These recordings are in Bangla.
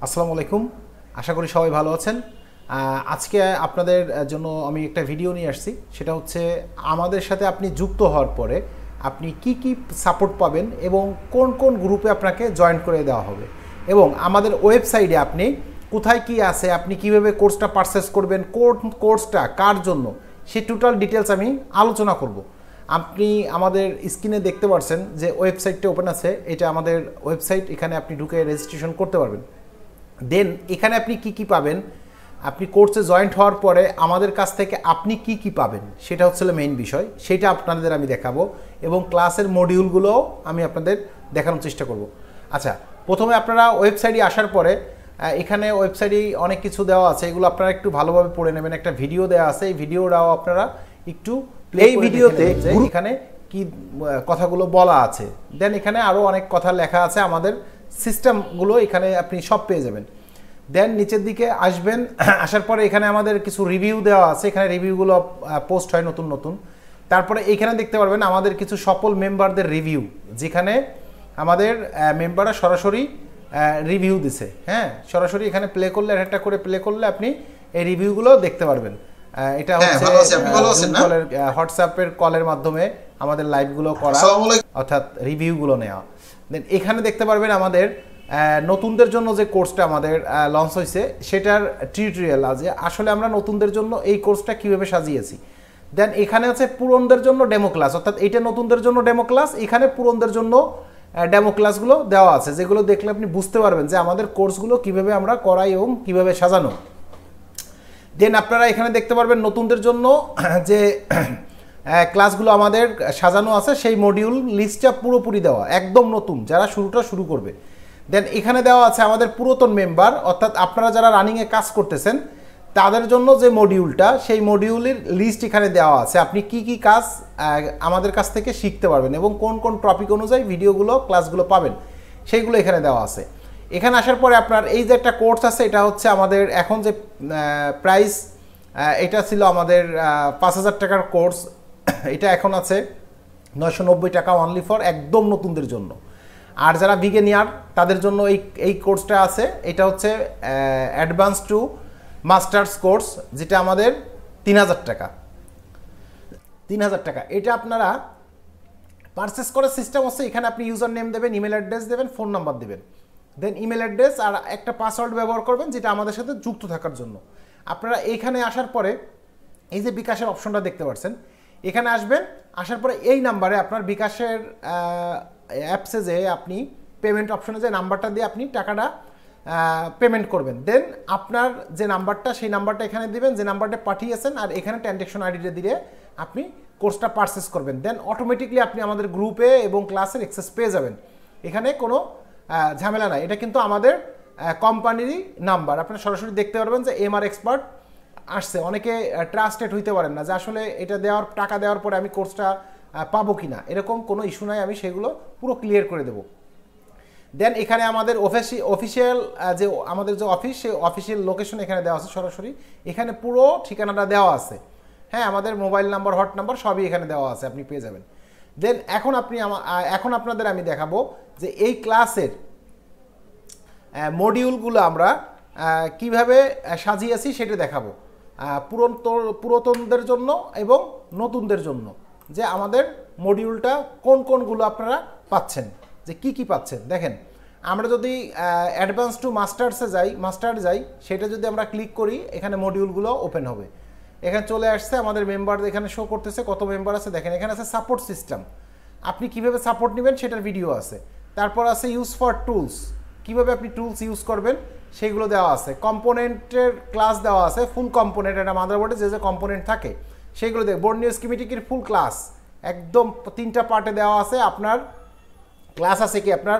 আসসালামু আলাইকুম। আশা করি সবাই ভালো আছেন। আজকে আপনাদের জন্য আমি একটা ভিডিও নিয়ে আসছি। সেটা হচ্ছে আমাদের সাথে আপনি যুক্ত হওয়ার পরে আপনি কি কি সাপোর্ট পাবেন এবং কোন কোন গ্রুপে আপনাকে জয়েন করে দেওয়া হবে, এবং আমাদের ওয়েবসাইটে আপনি কোথায় কি আছে, আপনি কিভাবে কোর্সটা পারচেস করবেন, কোর্সটা কার জন্য, সেই টোটাল ডিটেলস আমি আলোচনা করব। আপনি আমাদের স্ক্রিনে দেখতে পাচ্ছেন যে ওয়েবসাইটটা ওপেন আছে। এটা আমাদের ওয়েবসাইট। এখানে আপনি ঢুকে রেজিস্ট্রেশন করতে পারবেন। দেন এখানে আপনি কি কি পাবেন, আপনি কোর্সে জয়েন্ট হওয়ার পরে আমাদের কাছ থেকে আপনি কি কি পাবেন সেটা হচ্ছে মেইন বিষয়। সেটা আপনাদের আমি দেখাবো এবং ক্লাসের মডিউলগুলোও আমি আপনাদের দেখানোর চেষ্টা করব। আচ্ছা, প্রথমে আপনারা ওয়েবসাইটে আসার পরে এখানে ওয়েবসাইটে অনেক কিছু দেওয়া আছে, এগুলো আপনারা একটু ভালোভাবে পড়ে নেবেন। একটা ভিডিও দেওয়া আছে, এই ভিডিওটাও আপনারা একটু এই ভিডিওতে এখানে কি কথাগুলো বলা আছে। দেন এখানে আরও অনেক কথা লেখা আছে, আমাদের সিস্টেমগুলো এখানে আপনি সব পেয়ে যাবেন। দেন নিচের দিকে আসবেন, আসার পরে এখানে আমাদের কিছু রিভিউ দেওয়া আছে, এখানে রিভিউগুলো পোস্ট হয় নতুন নতুন। তারপরে এখানে দেখতে পারবেন আমাদের কিছু সফল মেম্বারদের রিভিউ, যেখানে আমাদের মেম্বাররা সরাসরি রিভিউ দিছে। হ্যাঁ, সরাসরি এখানে প্লে করলে, একটা করে প্লে করলে আপনি এই রিভিউগুলো দেখতে পারবেন। এটা হচ্ছে হোয়াটসঅ্যাপের কলের মাধ্যমে আমাদের লাইভগুলো করা, অর্থাৎ রিভিউগুলো নেওয়া। দেন এখানে দেখতে পারবেন আমাদের নতুনদের জন্য যে কোর্সটা আমাদের লঞ্চ হয়েছে সেটার টিউটোরিয়াল আছে। আসলে আমরা নতুনদের জন্য এই কোর্সটা কীভাবে সাজিয়েছি। দেন এখানে আছে পুরনদের জন্য ডেমো ক্লাস, অর্থাৎ এইটা নতুনদের জন্য ডেমো ক্লাস, এখানে পুরনদের জন্য ডেমো ক্লাসগুলো দেওয়া আছে, যেগুলো দেখলে আপনি বুঝতে পারবেন যে আমাদের কোর্সগুলো কিভাবে আমরা করাই এবং কিভাবে সাজানো। দেন আপনারা এখানে দেখতে পারবেন নতুনদের জন্য যে ক্লাসগুলো আমাদের সাজানো আছে, সেই মডিউল লিস্টটা পুরোপুরি দেওয়া, একদম নতুন যারা শুরু করবে। দেন এখানে দেওয়া আছে আমাদের পুরাতন মেম্বার, অর্থাৎ আপনারা যারা রানিংয়ে কাজ করতেছেন তাদের জন্য যে মডিউলটা, সেই মডিউলের লিস্ট এখানে দেওয়া আছে। আপনি কি কি কাজ আমাদের কাছ থেকে শিখতে পারবেন এবং কোন কোন টপিক অনুযায়ী ভিডিওগুলো ক্লাসগুলো পাবেন, সেইগুলো এখানে দেওয়া আছে। এখানে আসার পরে আপনার এই যে একটা কোর্স আছে, এটা হচ্ছে আমাদের এখন যে প্রাইস, এটা ছিল আমাদের 5,000 টাকার কোর্স, এটা এখন আছে 990 টাকা অনলি ফর একদম নতুনদের জন্য। আর যারা বিগিনার তাদের জন্য এই কোর্সটা আছে, এটা হচ্ছে অ্যাডভান্স টু মাস্টার্স কোর্স, যেটা আমাদের 3,000 টাকা। 3,000 টাকা এটা আপনারা পারচেস করার সিস্টেম হচ্ছে, এখানে আপনি ইউজার নেম দেবেন, ইমেল অ্যাড্রেস দেবেন, ফোন নাম্বার দেবেন। দেন ইমেল অ্যাড্রেস আর একটা পাসওয়ার্ড ব্যবহার করবেন, যেটা আমাদের সাথে যুক্ত থাকার জন্য। আপনারা এইখানে আসার পরে এই যে বিকাশের অপশনটা দেখতে পাচ্ছেন, এখানে আসবেন। আসার পরে এই নাম্বারে আপনার বিকাশের অ্যাপসে যে আপনি পেমেন্ট অপশনে যে নাম্বারটা দিয়ে আপনি টাকাটা পেমেন্ট করবেন। দেন আপনার যে নাম্বারটা, সেই নাম্বারটা এখানে দিবেন, যে নাম্বারটা পাঠিয়েছেন, আর এখানে ট্রানজ্যাকশন আইডিটা দিয়ে আপনি কোর্সটা পারচেস করবেন। দেন অটোমেটিকলি আপনি আমাদের গ্রুপে এবং ক্লাসের অ্যাক্সেস পেয়ে যাবেন। এখানে কোনো ঝামেলা নাই। এটা কিন্তু আমাদের কোম্পানিরই নাম্বার, আপনারা সরাসরি দেখতে পারবেন যে এমআর এক্সপার্ট আসছে। অনেকে ট্রাস্টেড হইতে পারেন না যে আসলে এটা টাকা দেওয়ার পরে আমি কোর্সটা পাবো কি না, এরকম কোনো ইস্যু নাই, আমি সেগুলো পুরো ক্লিয়ার করে দেবো। দেন এখানে আমাদের অফিসিয়াল যে আমাদের যে অফিস, সেই অফিসিয়াল লোকেশন এখানে দেওয়া আছে সরাসরি, এখানে পুরো ঠিকানাটা দেওয়া আছে। হ্যাঁ, আমাদের মোবাইল নাম্বার, হট নাম্বার সবই এখানে দেওয়া আছে, আপনি পেয়ে যাবেন। দেন এখন আপনাদের আমি দেখাবো যে এই ক্লাসের মডিউলগুলো আমরা কিভাবে সাজিয়েছি সেটা দেখাবো, পুরাতনদের জন্য এবং নতুনদের জন্য, যে আমাদের মডিউলটা কোনগুলো আপনারা পাচ্ছেন, যে কি কি পাচ্ছেন। দেখেন, আমরা যদি অ্যাডভান্স টু মাস্টার যাই, সেটা যদি আমরা ক্লিক করি, এখানে মডিউলগুলো ওপেন হবে। এখানে চলে আসছে আমাদের মেম্বার, এখানে শো করতেছে কত মেম্বার আছে। দেখেন এখানে আছে সাপোর্ট সিস্টেম, আপনি কিভাবে সাপোর্ট নেবেন সেটার ভিডিও আছে। তারপর আছে ইউজ ফর টুলস, কিভাবে আপনি টুলস ইউজ করবেন সেইগুলো দেওয়া আছে। কম্পোনেন্টের ক্লাস দেওয়া আছে, ফুল কম্পোনেন্ট, একটা মাদারবোর্ডে যে কম্পোনেন্ট থাকে সেইগুলো দেখ। বর্নিও স্কিমেটিকের ফুল ক্লাস একদম 3টা পার্টে দেওয়া আছে। আপনার ক্লাস আছে কি আপনার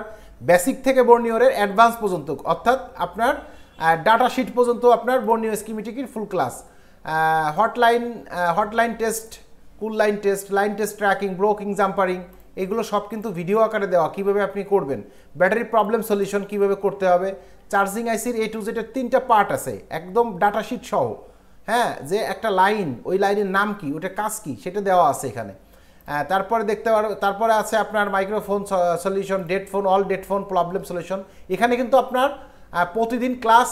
বেসিক থেকে বর্নিওরের অ্যাডভান্স পর্যন্ত, অর্থাৎ আপনার ডাটা শিট পর্যন্ত আপনার বর্নিও স্কিমেটিকের ফুল ক্লাস। হটলাইন টেস্ট, কুল লাইন টেস্ট ট্র্যাকিং, ব্রোকিং, জাম্পারিং, এগুলো সব কিন্তু ভিডিও আকারে দেওয়া, কিভাবে আপনি করবেন। ব্যাটারি প্রবলেম সলিউশন কিভাবে করতে হবে। চার্জিং আইসির A to Z 3টা পার্ট আছে একদম ডাটা শিট সহ। হ্যাঁ, যে একটা লাইন, ওই লাইনের নাম কি, ওটা কাজ কি, সেটা দেওয়া আছে এখানে। তারপরে দেখতে পারো, তারপরে আছে আপনার microphone solution, dead phone, all dead phone problem solution. এখানে কিন্তু আপনার প্রতিদিন ক্লাস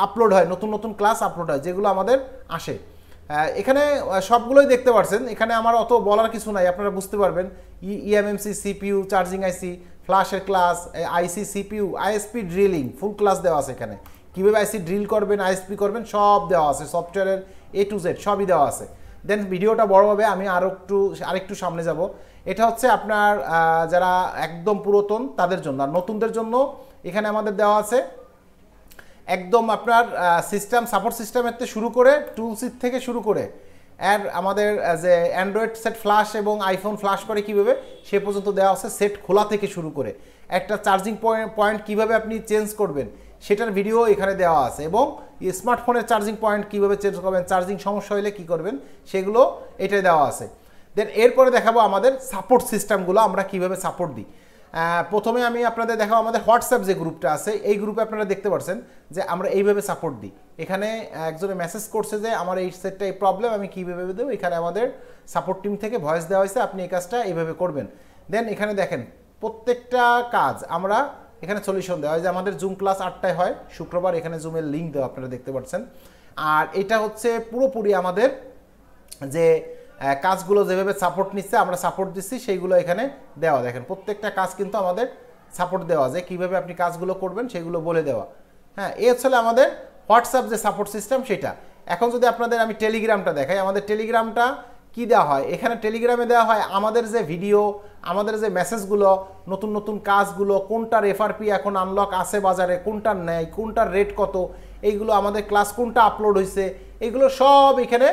আপলোড হয়, নতুন নতুন ক্লাস আপলোড হয় যেগুলো আমাদের আসে। এখানে সবগুলোই দেখতে পাচ্ছেন, এখানে আমার অত বলার কিছু নাই, আপনারা বুঝতে পারবেন। ইএমএমসি, সিপিইউ, চার্জিং আইসি, ফ্ল্যাশের class, IC, CPU, ISP drilling full class দেওয়া আছে এখানে। কীভাবে আইসি ড্রিল করবেন, আইএসপি করবেন সব দেওয়া আছে, সফটওয়্যারের A to Z সবই দেওয়া আছে। দেন ভিডিওটা বড় হবে, আমি আরেকটু সামনে যাব। এটা হচ্ছে আপনার যারা একদম পুরাতন তাদের জন্য, আর নতুনদের জন্য এখানে আমাদের দেওয়া আছে একদম আপনার সিস্টেম সাপোর্ট সিস্টেমের থেকে শুরু করে টুলসিট থেকে শুরু করে আর আমাদের যে অ্যান্ড্রয়েড সেট ফ্ল্যাশ এবং আইফোন ফ্ল্যাশ করে কীভাবে সে পর্যন্ত দেওয়া আছে, সেট খোলা থেকে শুরু করে একটা চার্জিং পয়েন্ট কীভাবে আপনি চেঞ্জ করবেন সেটার ভিডিও এখানে দেওয়া আছে, এবং স্মার্টফোনের চার্জিং পয়েন্ট কীভাবে চেঞ্জ করবেন, চার্জিং সমস্যা হলে কী করবেন সেগুলো এটাই দেওয়া আছে। দেন এরপরে দেখাবো আমাদের সাপোর্ট সিস্টেমগুলো আমরা কীভাবে সাপোর্ট দিই। প্রথমে আমি আপনাদের দেখাবো আমাদের হোয়াটসঅ্যাপ যে গ্রুপটা আছে, এই গ্রুপে আপনারা দেখতে পাচ্ছেন যে আমরা এইভাবে সাপোর্ট দিই। এখানে একজনে মেসেজ করছে যে আমার এই সেটটা এই প্রবলেম, আমি কীভাবে দেবো, এখানে আমাদের সাপোর্ট টিম থেকে ভয়েস দেওয়া হয়েছে, আপনি এই কাজটা এইভাবে করবেন। দেন এখানে দেখেন প্রত্যেকটা কাজ আমরা এখানে সলিউশন দেওয়া হয়, যে আমাদের জুম ক্লাস 8টায় হয় শুক্রবার, এখানে জুমের লিঙ্ক দেওয়া আপনারা দেখতে পাচ্ছেন। আর এটা হচ্ছে পুরোপুরি আমাদের যে কাজগুলো যেভাবে সাপোর্ট নিচ্ছে আমরা সাপোর্ট দিচ্ছি সেইগুলো এখানে দেওয়া, দেখেন প্রত্যেকটা কাজ কিন্তু আমাদের সাপোর্ট দেওয়া, যে কীভাবে আপনি কাজগুলো করবেন সেগুলো বলে দেওয়া। হ্যাঁ, এই হচ্ছে আমাদের হোয়াটসঅ্যাপ যে সাপোর্ট সিস্টেম সেটা। এখন যদি আপনাদের আমি টেলিগ্রামটা দেখাই, আমাদের টেলিগ্রামটা কি দেওয়া হয়, এখানে টেলিগ্রামে দেওয়া হয় আমাদের যে ভিডিও, আমাদের যে মেসেজগুলো, নতুন নতুন কাজগুলো, কোনটার এফআরপি এখন আনলক আছে বাজারে, কোনটার নেই, কোনটার রেট কত, এইগুলো আমাদের ক্লাস কোনটা আপলোড হয়েছে, এইগুলো সব এখানে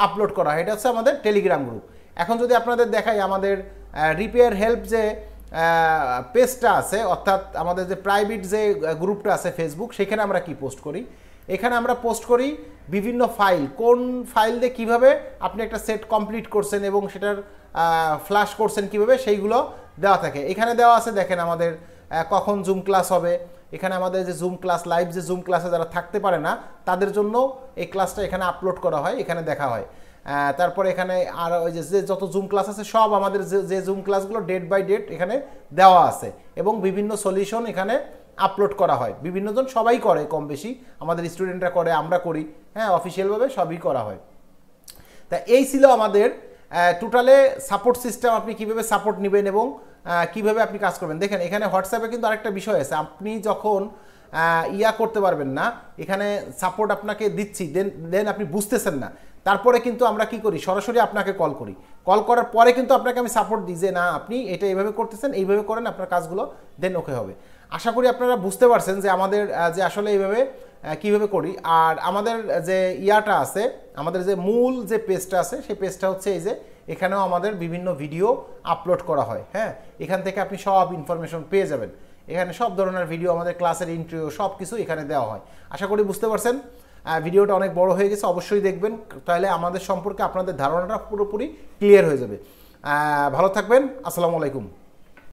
আপলোড করা হয়। এটা হচ্ছে আমাদের টেলিগ্রাম গ্রুপ। এখন যদি আপনাদের দেখাই আমাদের রিপেয়ার হেল্প যে পেজটা আছে, অর্থাৎ আমাদের যে প্রাইভেট যে গ্রুপটা আছে ফেসবুক, সেখানে আমরা কি পোস্ট করি, এখানে আমরা পোস্ট করি বিভিন্ন ফাইল, কোন ফাইল দিয়ে কীভাবে আপনি একটা সেট কমপ্লিট করছেন এবং সেটার ফ্ল্যাশ করছেন কীভাবে, সেইগুলো দেওয়া থাকে। এখানে দেওয়া আছে দেখেন আমাদের কখন জুম ক্লাস হবে, এখানে আমাদের যে জুম ক্লাস লাইভ যে জুম ক্লাসে যারা থাকতে পারে না তাদের জন্য এই ক্লাসটা এখানে আপলোড করা হয়, এখানে দেখা হয়। তারপরে এখানে আর ওই যে যত জুম ক্লাস আছে সব আমাদের যে জুম ক্লাসগুলো ডেট বাই ডেট এখানে দেওয়া আছে, এবং বিভিন্ন সলিউশন এখানে আপলোড করা হয়। বিভিন্নজন সবাই করে, কম বেশি আমাদের স্টুডেন্টরা করে, আমরা করি, হ্যাঁ অফিসিয়ালভাবে সবই করা হয়। তা এই ছিল আমাদের টোটালে সাপোর্ট সিস্টেম, আপনি কীভাবে সাপোর্ট নেবেন এবং কীভাবে আপনি কাজ করবেন। দেখেন এখানে হোয়াটসঅ্যাপে কিন্তু আরেকটা বিষয় আছে, আপনি যখন করতে পারবেন না, এখানে সাপোর্ট আপনাকে দিচ্ছি, দেন আপনি বুঝতেছেন না, তারপরে কিন্তু আমরা কি করি, সরাসরি আপনাকে কল করি, কল করার পরে কিন্তু আপনাকে আমি সাপোর্ট দিই যে না আপনি এটা এইভাবে করতেছেন, এইভাবে করেন, আপনার কাজগুলো দেন ওকে হবে। আশা করি আপনারা বুঝতে পারছেন যে আমাদের যে আসলে এইভাবে কীভাবে করি। আর আমাদের যে আছে, আমাদের যে মূল যে পেজটা আছে সেই পেজটা হচ্ছে এই যে, এখানেও আমাদের বিভিন্ন ভিডিও আপলোড করা হয়। হ্যাঁ, এখান থেকে আপনি সব ইনফরমেশন পেয়ে যাবেন, এখানে সব ধরনের ভিডিও, আমাদের ক্লাসের ইন্টারভিউ সব কিছু এখানে দেওয়া হয়। আশা করি বুঝতে পারছেন। ভিডিওটা অনেক বড় হয়ে গেছে, অবশ্যই দেখবেন, তাহলে আমাদের সম্পর্কে আপনাদের ধারণাটা পুরোপুরি ক্লিয়ার হয়ে যাবে। ভালো থাকবেন, আসসালামু আলাইকুম।